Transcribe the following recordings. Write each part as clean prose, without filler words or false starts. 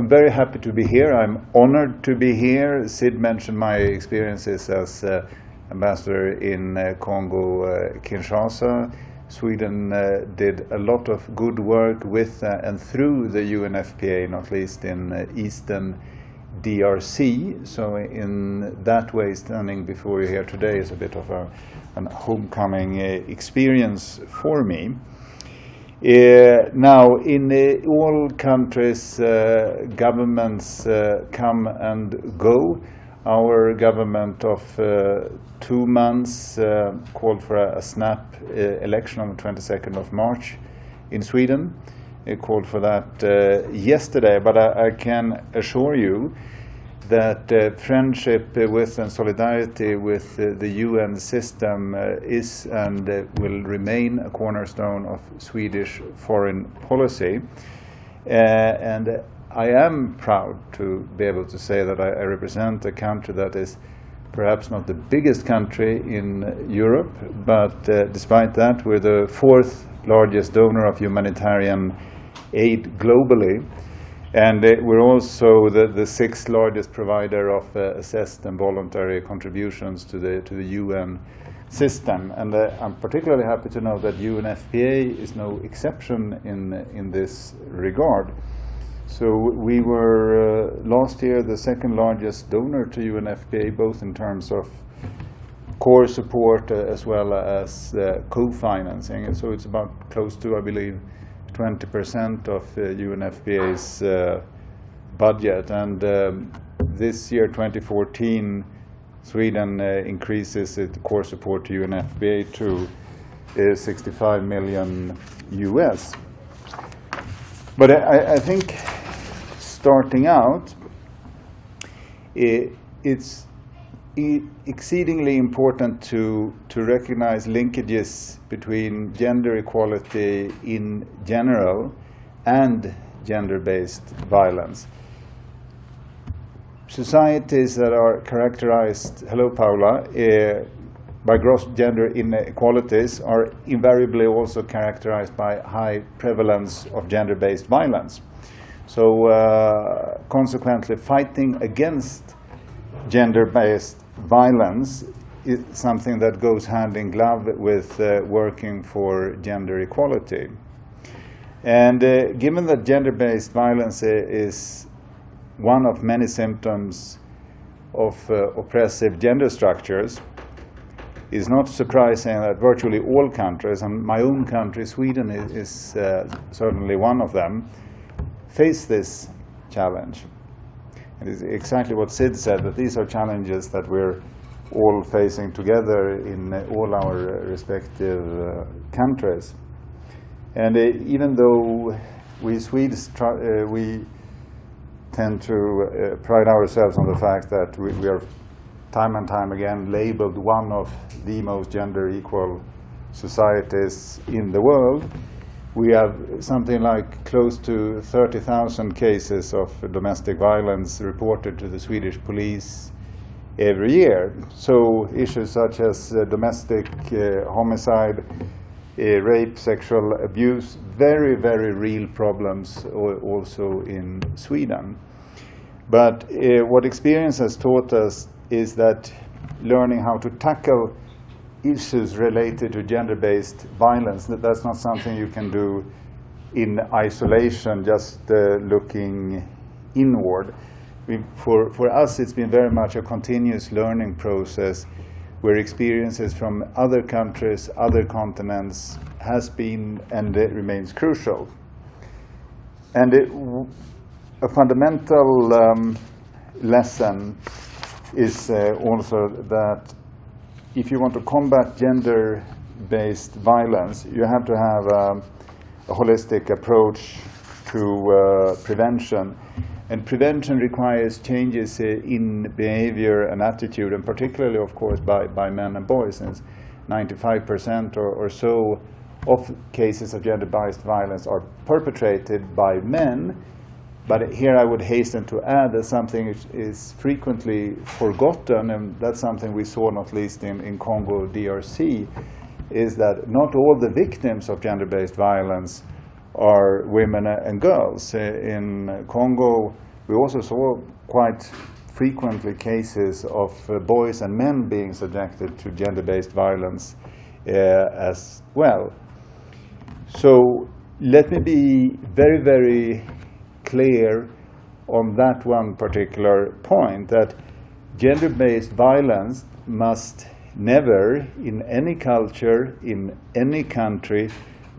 I'm very happy to be here. I'm honored to be here. Sid mentioned my experiences as ambassador in Congo, Kinshasa. Sweden did a lot of good work with and through the UNFPA, not least in Eastern DRC. So in that way, standing before you here today is a bit of a homecoming experience for me. Now, in all countries, governments come and go. Our government of 2 months called for a snap election on the 22nd of March in Sweden. It called for that yesterday, but I can assure you that friendship with and solidarity with the UN system is and will remain a cornerstone of Swedish foreign policy. And I am proud to be able to say that I represent a country that is perhaps not the biggest country in Europe, but despite that, we're the 4th largest donor of humanitarian aid globally. And we're also the 6th largest provider of assessed and voluntary contributions to the UN system. And I'm particularly happy to know that UNFPA is no exception in this regard. So we were last year the 2nd largest donor to UNFPA, both in terms of core support as well as co-financing. And so it's about close to, I believe, 20% of UNFPA's budget, and this year, 2014, Sweden increases its core support to UNFPA to 65 million US. But I think starting out, it's exceedingly important to recognize linkages between gender equality in general and gender-based violence. Societies that are characterized, hello Paula, by gross gender inequalities are invariably also characterized by high prevalence of gender-based violence. So consequently, fighting against gender-based violence is something that goes hand in glove with working for gender equality. And given that gender-based violence is one of many symptoms of oppressive gender structures, it's not surprising that virtually all countries, and my own country, Sweden, is certainly one of them, face this challenge. It is exactly what Sid said, that these are challenges that we're all facing together in all our respective countries. And even though we Swedes we tend to pride ourselves on the fact that we are time and time again labeled one of the most gender equal societies in the world, we have something like close to 30,000 cases of domestic violence reported to the Swedish police every year. So issues such as domestic homicide, rape, sexual abuse, very, very real problems also in Sweden. But what experience has taught us is that learning how to tackle issues related to gender-based violence, that's not something you can do in isolation, just looking inward. For us, it's been very much a continuous learning process where experiences from other countries, other continents has been and it remains crucial. And a fundamental lesson is also that if you want to combat gender-based violence, you have to have a holistic approach to prevention. And prevention requires changes in behavior and attitude, and particularly, of course, by men and boys, since 95% or so of cases of gender-based violence are perpetrated by men. But here I would hasten to add that something is frequently forgotten, and that's something we saw not least in Congo DRC, is that not all the victims of gender-based violence are women and girls. In Congo, we also saw quite frequently cases of boys and men being subjected to gender-based violence as well. So let me be very, very clear on that one particular point, that gender-based violence must never, in any culture, in any country,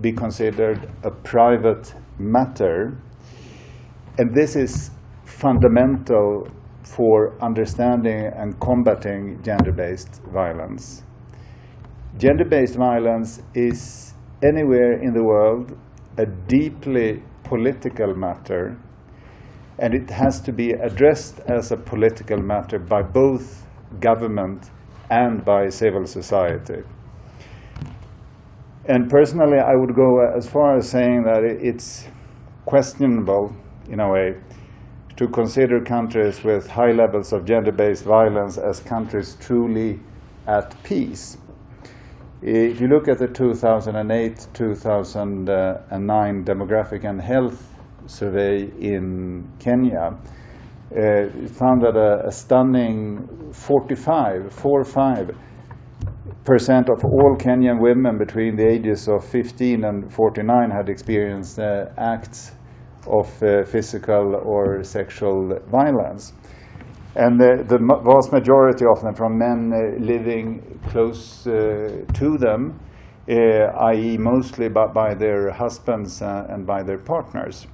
be considered a private matter. And this is fundamental for understanding and combating gender-based violence. Gender-based violence is anywhere in the world a deeply political matter, and it has to be addressed as a political matter by both government and by civil society. And personally, I would go as far as saying that it's questionable, in a way, to consider countries with high levels of gender-based violence as countries truly at peace. If you look at the 2008-2009 demographic and health survey in Kenya, it found that a stunning 45% of all Kenyan women between the ages of 15 and 49 had experienced acts of physical or sexual violence. And the vast majority of them from men living close to them, i.e. mostly by their husbands and by their partners.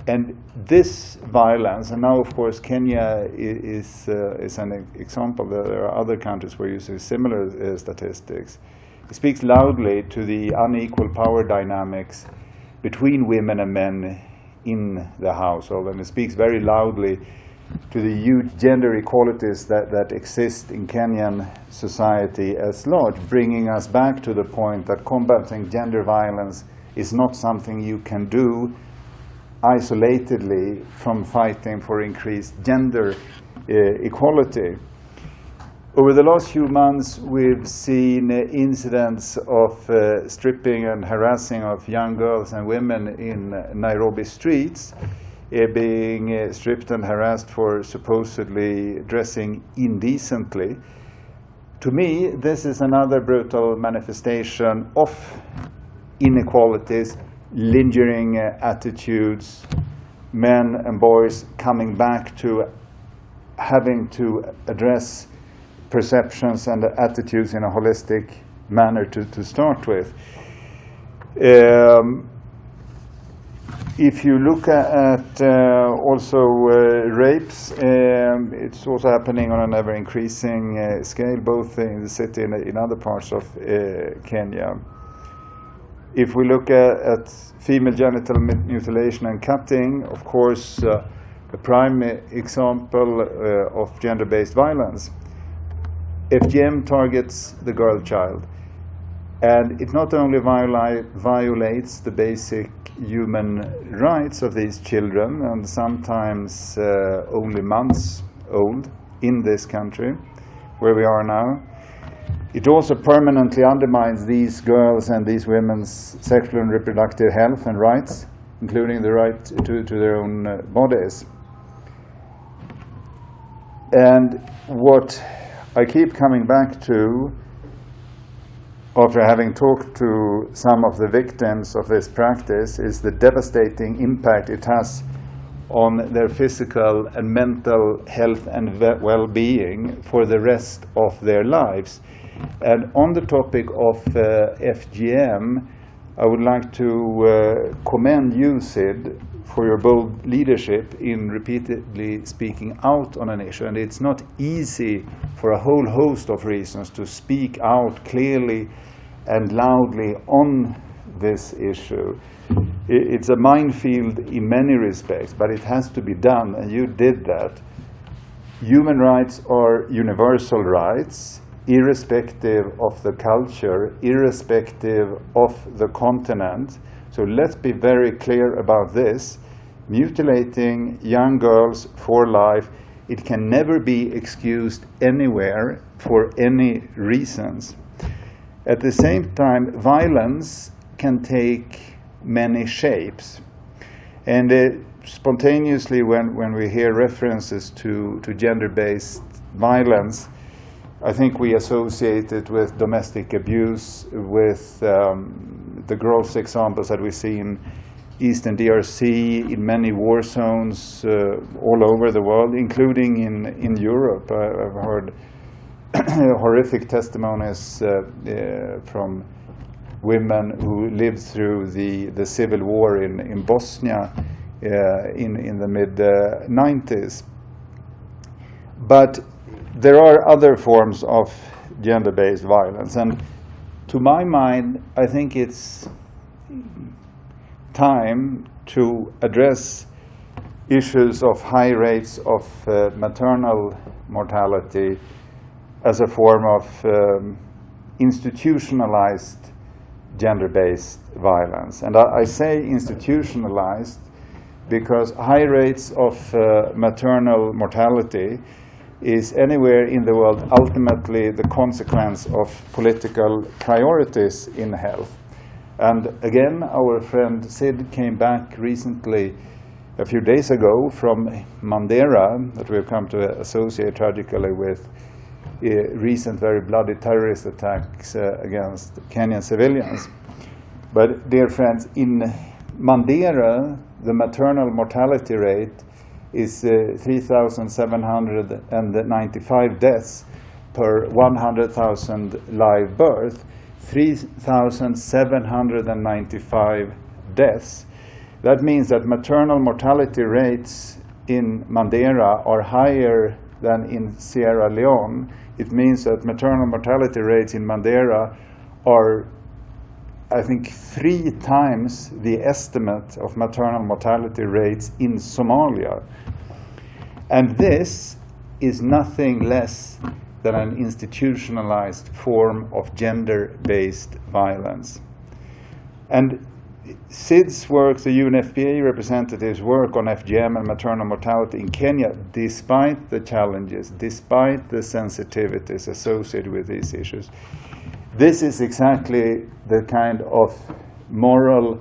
And this violence, and now of course Kenya is an example, there are other countries where you see similar statistics, it speaks loudly to the unequal power dynamics between women and men in the household, and it speaks very loudly to the huge gender equalities that exist in Kenyan society as large, bringing us back to the point that combating gender violence is not something you can do isolatedly from fighting for increased gender equality. Over the last few months, we've seen incidents of stripping and harassing of young girls and women in Nairobi streets, being stripped and harassed for supposedly dressing indecently. To me, this is another brutal manifestation of inequalities, lingering attitudes, men and boys coming back to having to address perceptions and attitudes in a holistic manner to start with. If you look at also rapes, it's also happening on an ever-increasing scale, both in the city and in other parts of Kenya. If we look at female genital mutilation and cutting, of course, a prime example of gender-based violence. FGM targets the girl child, and it not only violates the basic human rights of these children, and sometimes only months old in this country where we are now, it also permanently undermines these girls and these women's sexual and reproductive health and rights, including the right to their own bodies. And what I keep coming back to, after having talked to some of the victims of this practice, is the devastating impact it has on their physical and mental health and well-being for the rest of their lives. And on the topic of FGM, I would like to commend you, Sid, for your bold leadership in repeatedly speaking out on an issue. And it's not easy for a whole host of reasons to speak out clearly and loudly on this issue. It's a minefield in many respects, but it has to be done, and you did that. Human rights are universal rights, irrespective of the culture, irrespective of the continent. So let's be very clear about this. Mutilating young girls for life, it can never be excused anywhere for any reasons. At the same time, violence can take many shapes. And spontaneously, when we hear references to gender-based violence, I think we associate it with domestic abuse, with the gross examples that we see in Eastern DRC, in many war zones all over the world, including in Europe. I've heard horrific testimonies from women who lived through the civil war in Bosnia in the mid-90s. But there are other forms of gender-based violence, and to my mind, I think it's time to address issues of high rates of maternal mortality as a form of institutionalized gender-based violence. And I say institutionalized because high rates of maternal mortality is anywhere in the world ultimately the consequence of political priorities in health. And again, our friend Sid came back recently, a few days ago, from Mandera, that we've come to associate tragically with recent very bloody terrorist attacks against Kenyan civilians. But dear friends, in Mandera, the maternal mortality rate is 3,795 deaths per 100,000 live births. 3,795 deaths. That means that maternal mortality rates in Mandera are higher than in Sierra Leone. It means that maternal mortality rates in Mandera are, I think, 3 times the estimate of maternal mortality rates in Somalia. And this is nothing less than an institutionalized form of gender-based violence. And Sid's work, the UNFPA representatives' work on FGM and maternal mortality in Kenya, despite the challenges, despite the sensitivities associated with these issues, this is exactly the kind of moral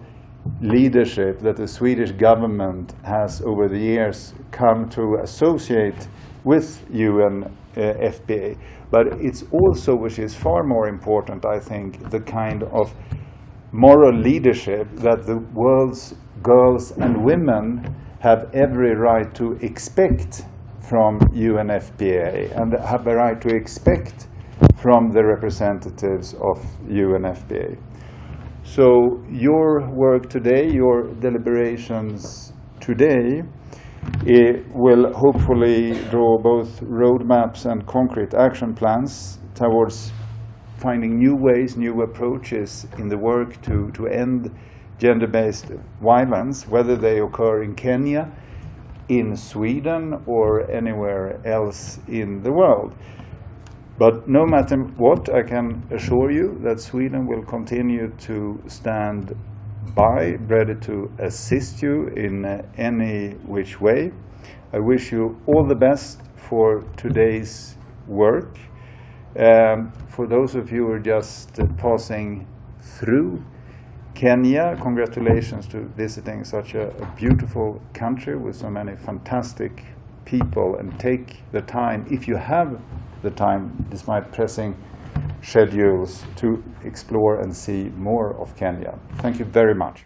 leadership that the Swedish government has over the years come to associate with UNFPA. But it's also, which is far more important, I think, the kind of moral leadership that the world's girls and women have every right to expect from UNFPA and have a right to expect from the representatives of UNFPA. So your work today, your deliberations today, it will hopefully draw both roadmaps and concrete action plans towards finding new ways, new approaches in the work to end gender-based violence, whether they occur in Kenya, in Sweden, or anywhere else in the world. But no matter what, I can assure you that Sweden will continue to stand by, ready to assist you in any which way. I wish you all the best for today's work. For those of you who are just passing through Kenya, congratulations to visiting such a beautiful country with so many fantastic people, and take the time, if you have the time, despite pressing schedules, to explore and see more of Kenya. Thank you very much.